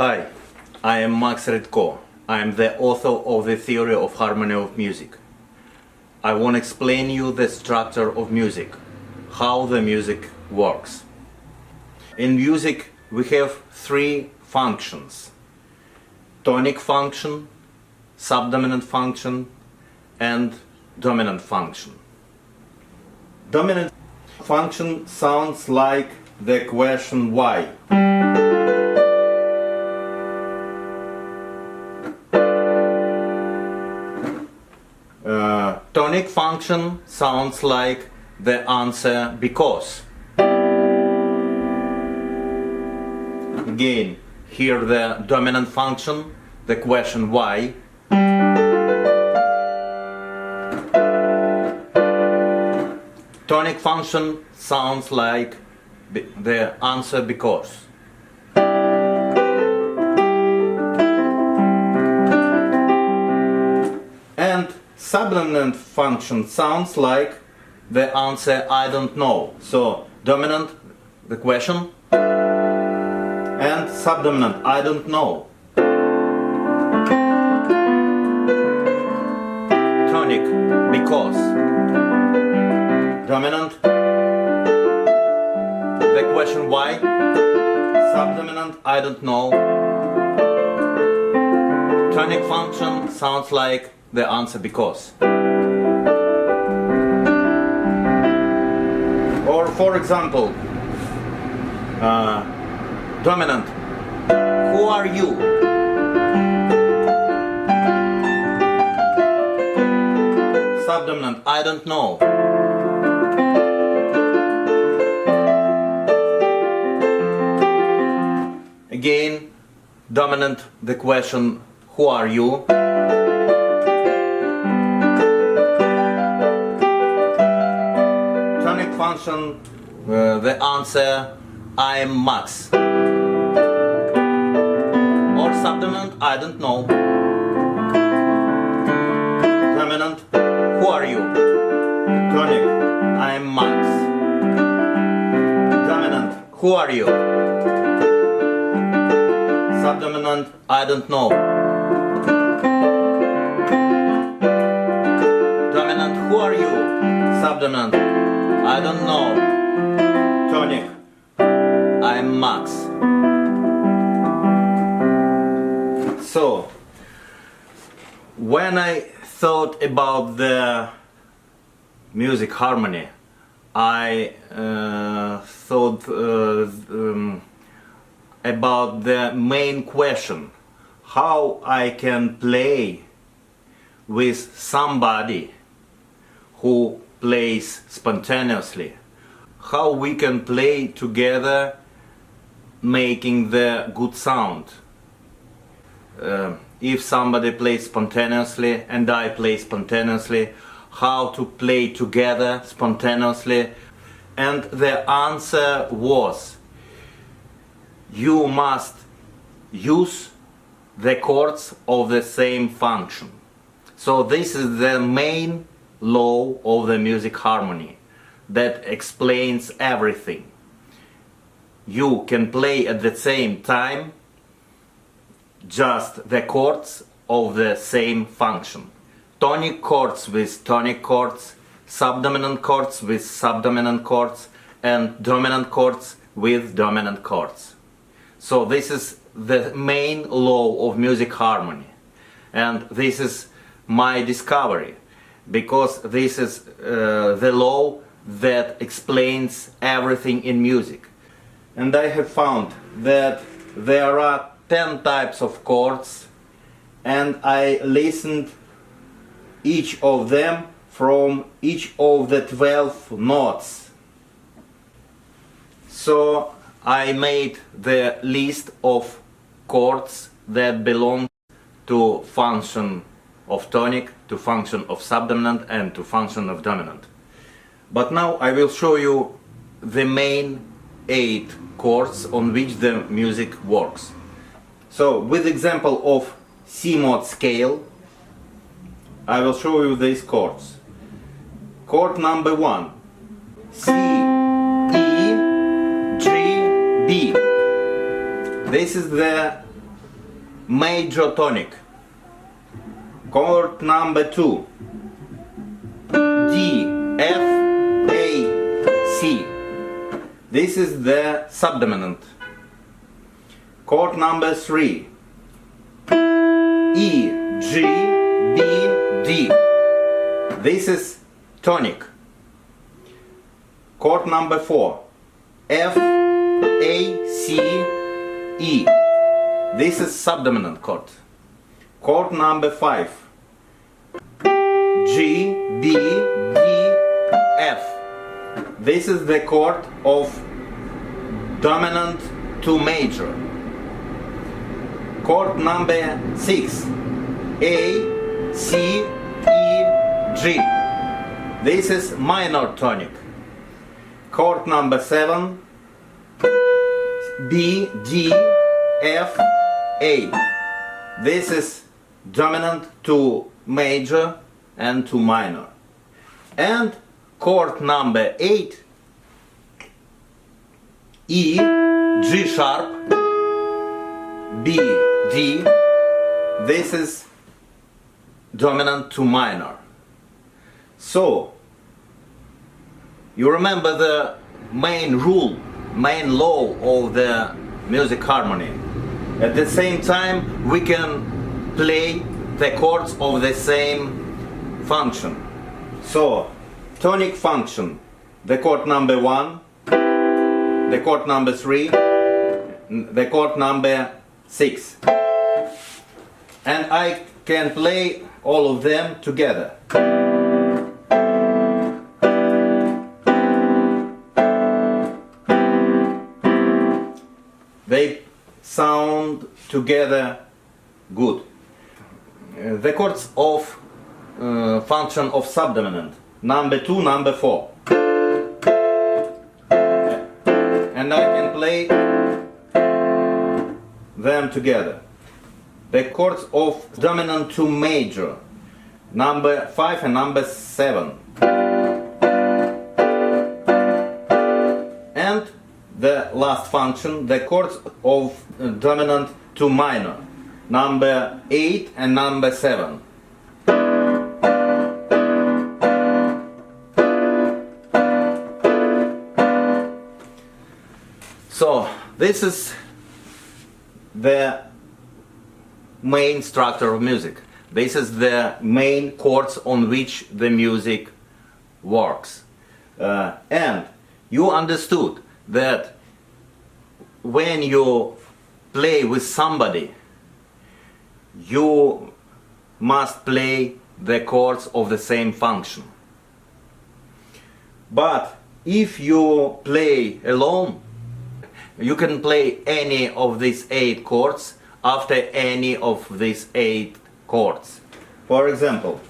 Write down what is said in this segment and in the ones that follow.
Hi, I am Max Redko. I am the author of the theory of harmony of music. I want to explain you the structure of music, how the music works. In music we have three functions: tonic function, subdominant function and dominant function. Dominant function sounds like the question why. Tonic function sounds like the answer because. Again, here the dominant function, the question why. Tonic function sounds like the answer because. And subdominant function sounds like the answer I don't know. So dominant, the question, and subdominant, I don't know. Tonic, because. Dominant, the question why. Subdominant, I don't know. Tonic function sounds like the answer because. Or for example, dominant, who are you? Subdominant, I don't know. Again, dominant, the question, who are you? Tonic function, the answer, I am Max. Or subdominant, I don't know. Dominant, who are you? Tonic, I am Max. Dominant, who are you? Subdominant, I don't know. Dominant, who are you? Subdominant, I don't know. Tonic, I am Max. So, when I thought about the music harmony, I thought about the main question: how I can play with somebody who plays spontaneously, how we can play together making the good sound. If somebody plays spontaneously and I play spontaneously, how to play together spontaneously. And the answer was, you must use the chords of the same function. So this is the main law of the music harmony that explains everything. You can play at the same time just the chords of the same function. Tonic chords with tonic chords, subdominant chords with subdominant chords, and dominant chords with dominant chords. So this is the main law of music harmony, and this is my discovery, because this is the law that explains everything in music. And I have found that there are 10 types of chords, and I listened each of them from each of the 12 notes. So I made the list of chords that belong to function of tonic, to function of subdominant, and to function of dominant. But now I will show you the main 8 chords on which the music works. So with example of C mod scale, I will show you these chords. Chord number 1, C, E, G, B. This is the major tonic. Chord number 2, D, F, A, C. This is the subdominant. Chord number 3, E, G, B, D. This is tonic. Chord number 4, F, A, C, E. This is subdominant chord. Chord number 5, G, B, D, F. This is the chord of dominant to major. Chord number 6, A, C, E, G. This is minor tonic. Chord number 7, B, D, F, A. This is dominant to major and to minor. And chord number 8, E, G sharp, B, D. This is dominant to minor. So, you remember the main rule, main law of the music harmony. At the same time, we can play the chords of the same function. So, tonic function, the chord number 1, the chord number 3, the chord number 6. And I can play all of them together. They sound together good. The chords of function of subdominant, number 2, number 4. And I can play them together. The chords of dominant to major, number 5 and number 7. And the last function, the chords of dominant to minor, number 8 and number 7. So, this is the main structure of music. This is the main chords on which the music works. And you understood that when you play with somebody, you must play the chords of the same function. But if you play alone, you can play any of these 8 chords after any of these 8 chords. For example,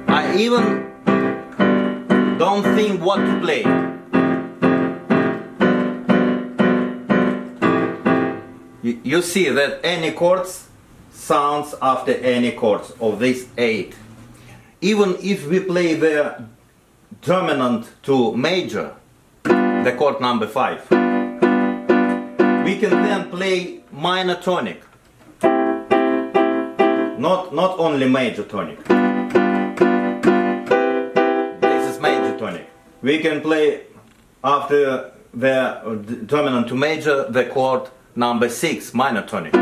I even don't think what to play. You see that any chords sounds after any chords of these 8. Even if we play the dominant to major, the chord number 5, we can then play minor tonic, not only major tonic. This is major tonic. We can play after the dominant to major the chord number 6, minor tonic.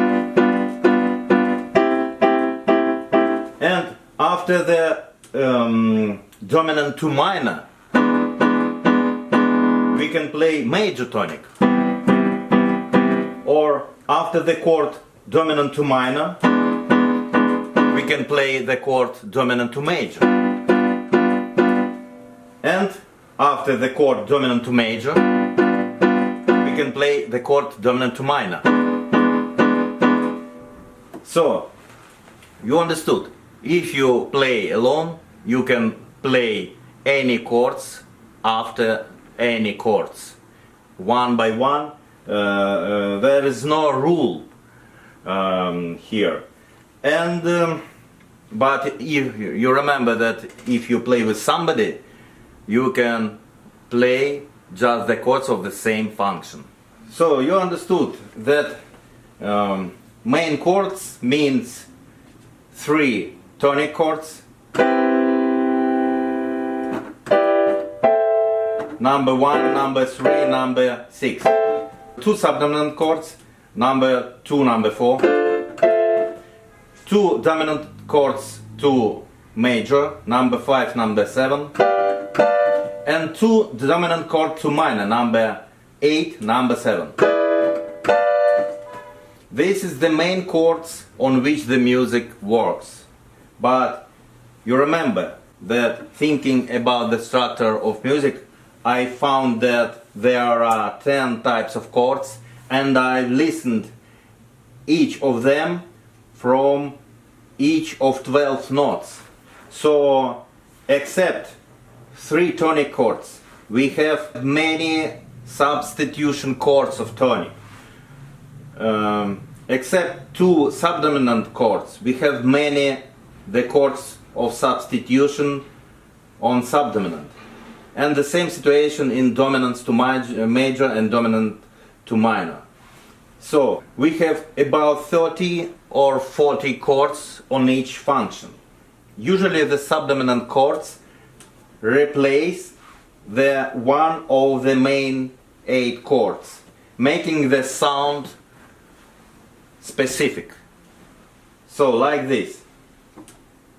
And after the dominant to minor, we can play major tonic. Or after the chord dominant to minor, we can play the chord dominant to major. And after the chord dominant to major, we can play the chord dominant to minor. So, you understood. If you play alone, you can play any chords after any chords, one by one. There is no rule here. And But if you remember that if you play with somebody, you can play just the chords of the same function. So you understood that main chords means 3 tonic chords, number 1, number 3, number 6. 2 subdominant chords, number 2, number 4. 2 dominant chords, 2 major, number 5, number 7. And 2 dominant chord, 2 minor, number 8, number 7. This is the main chords on which the music works. But you remember that thinking about the structure of music, I found that there are 10 types of chords, and I listened each of them from each of 12 notes. So except 3 tonic chords, we have many substitution chords of tonic. Except 2 subdominant chords, we have many the chords of substitution on subdominant. And the same situation in dominance to major and dominant to minor. So we have about 30 or 40 chords on each function. Usually the subdominant chords replace the one of the main 8 chords, making the sound specific. So like this.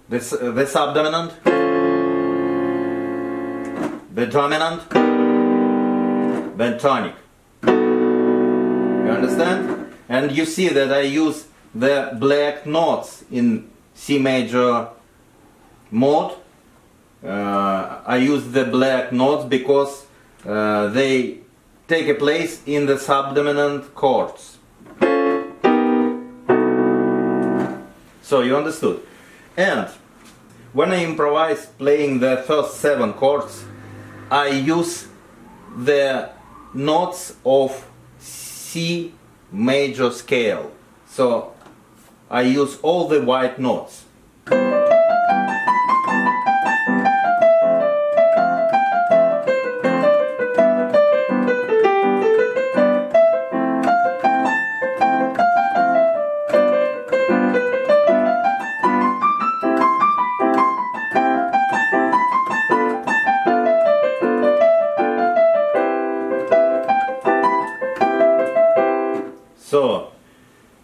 The subdominant, the dominant, then tonic. You understand? And you see that I use the black notes in C major mode. I use the black notes because they take a place in the subdominant chords. So you understood. And when I improvise playing the first 7 chords, I use the notes of C major scale. So I use all the white notes. So,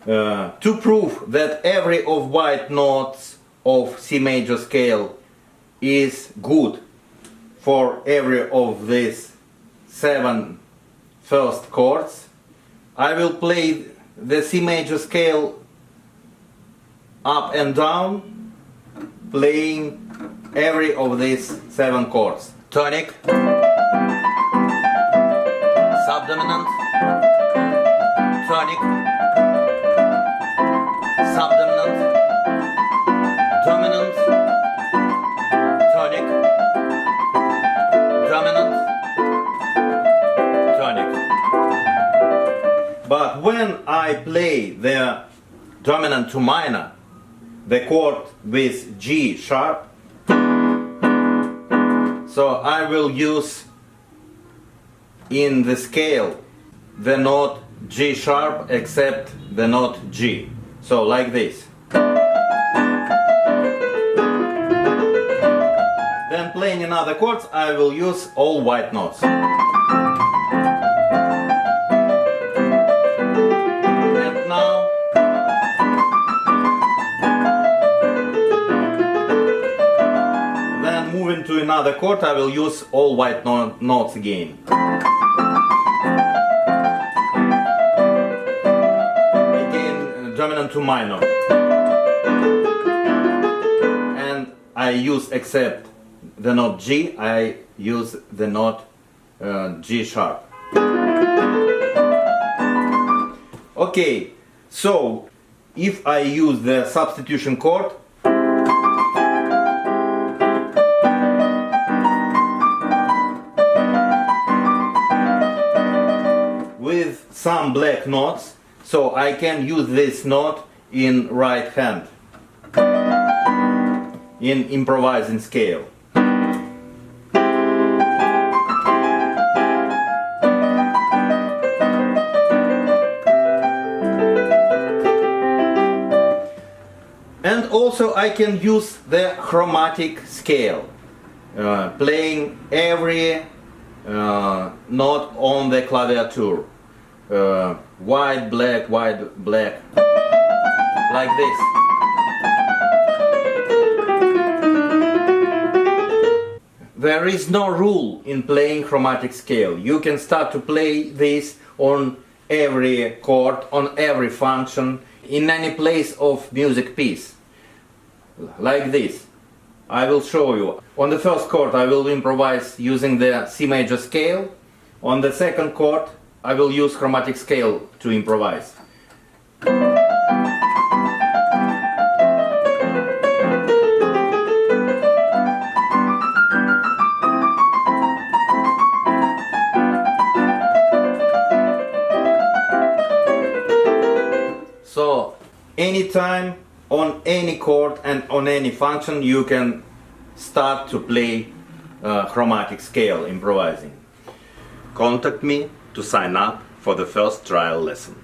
to prove that every of white notes of C major scale is good for every of these 7 first chords, I will play the C major scale up and down, playing every of these 7 chords. Tonic, subdominant, tonic, subdominant, dominant, tonic, dominant, tonic. But when I play the dominant to minor, the chord with G sharp, so I will use in the scale the note G sharp except the note G. So like this. Then playing in other chords I will use all white notes. And now then moving to another chord I will use all white notes again. Dominant to minor, and I use except the note G, I use the note G sharp. Okay, so if I use the substitution chord, with some black notes, so I can use this note in right hand. in improvising scale. And also I can use the chromatic scale, playing every note on the claviature. White, black, like this. There is no rule in playing chromatic scale. You can start to play this on every chord, on every function, in any place of music piece. Like this. I will show you. On the first chord I will improvise using the C major scale. On the second chord I will use chromatic scale to improvise. So, anytime, on any chord and on any function, you can start to play chromatic scale improvising. Contact me to sign up for the first trial lesson.